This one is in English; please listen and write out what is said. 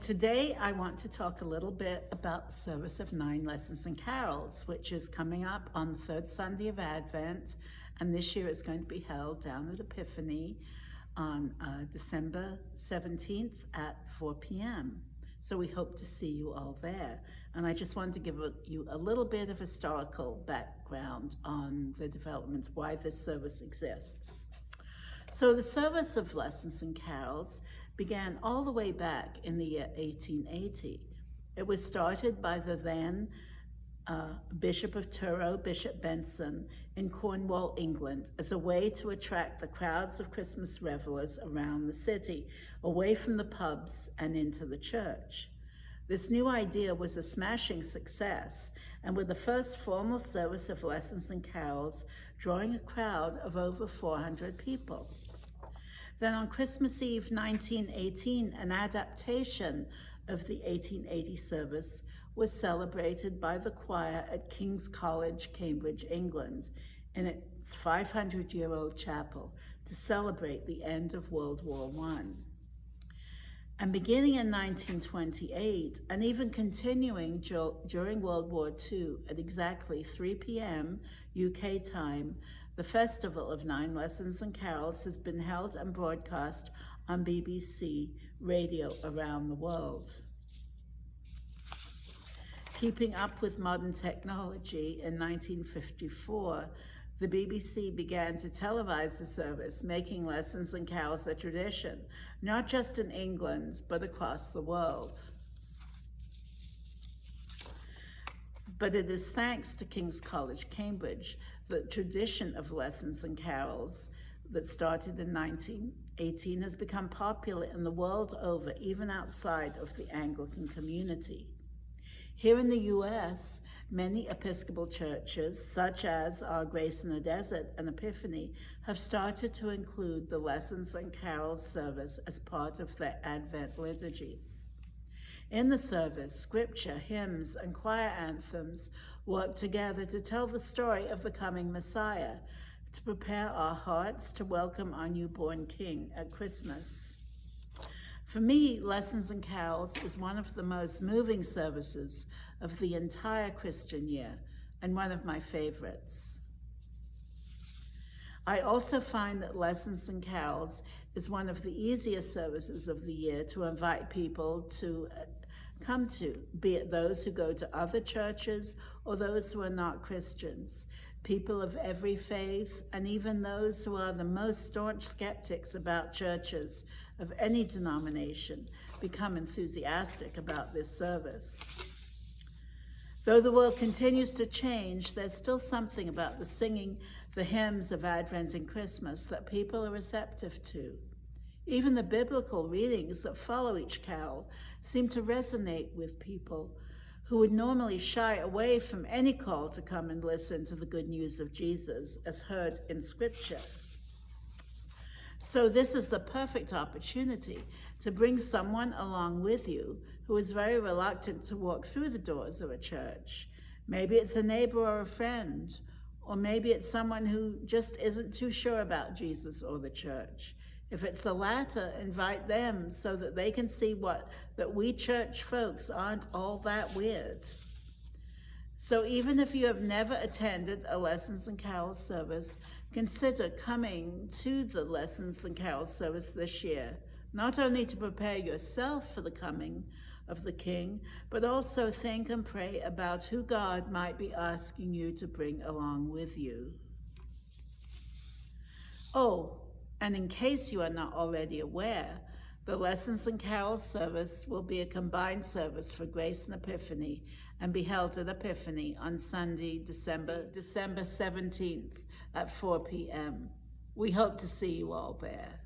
Today, I want to talk a little bit about the service of 9 Lessons and Carols, which is coming up on the third Sunday of Advent, and this year it's going to be held down at Epiphany on December 17th at 4 p.m. So we hope to see you all there. And I just wanted to give you a little bit of historical background on the development, why this service exists. So the service of Lessons and Carols began all the way back in the year 1880. It was started by the then Bishop of Truro, Bishop Benson, in Cornwall, England, as a way to attract the crowds of Christmas revelers around the city, away from the pubs and into the church. This new idea was a smashing success, and with the first formal service of Lessons and Carols drawing a crowd of over 400 people. Then on Christmas Eve 1918, an adaptation of the 1880 service was celebrated by the choir at King's College, Cambridge, England, in its 500-year-old chapel to celebrate the end of World War I. And beginning in 1928, and even continuing during World War II at exactly 3 p.m. UK time, the Festival of 9 Lessons and Carols has been held and broadcast on BBC radio around the world. Keeping up with modern technology, in 1954, the BBC began to televise the service, making Lessons and Carols a tradition, not just in England, but across the world. But it is thanks to King's College, Cambridge, the tradition of Lessons and Carols that started in 1918 has become popular in the world over, even outside of the Anglican community. Here in the U.S., many Episcopal churches, such as our Grace in the Desert and Epiphany, have started to include the Lessons and Carols service as part of their Advent liturgies. In the service, scripture, hymns, and choir anthems work together to tell the story of the coming Messiah, to prepare our hearts to welcome our newborn King at Christmas. For me, Lessons and Carols is one of the most moving services of the entire Christian year, and one of my favorites. I also find that Lessons and Carols is one of the easiest services of the year to invite people to come to, be it those who go to other churches or those who are not Christians, people of every faith, and even those who are the most staunch skeptics about churches of any denomination become enthusiastic about this service. Though the world continues to change, there's still something about the singing the hymns of Advent and Christmas that people are receptive to. Even the biblical readings that follow each carol seem to resonate with people who would normally shy away from any call to come and listen to the good news of Jesus as heard in Scripture. So this is the perfect opportunity to bring someone along with you who is very reluctant to walk through the doors of a church. Maybe it's a neighbor or a friend, or maybe it's someone who just isn't too sure about Jesus or the church. If it's the latter, invite them so that they can see that we church folks aren't all that weird. So even if you have never attended a Lessons and Carols service, consider coming to the Lessons and Carols service this year, not only to prepare yourself for the coming of the King, but also think and pray about who God might be asking you to bring along with you. Oh, and in case you are not already aware, the Lessons and Carols service will be a combined service for Grace and Epiphany and be held at Epiphany on Sunday, December 17th at 4 p.m. We hope to see you all there.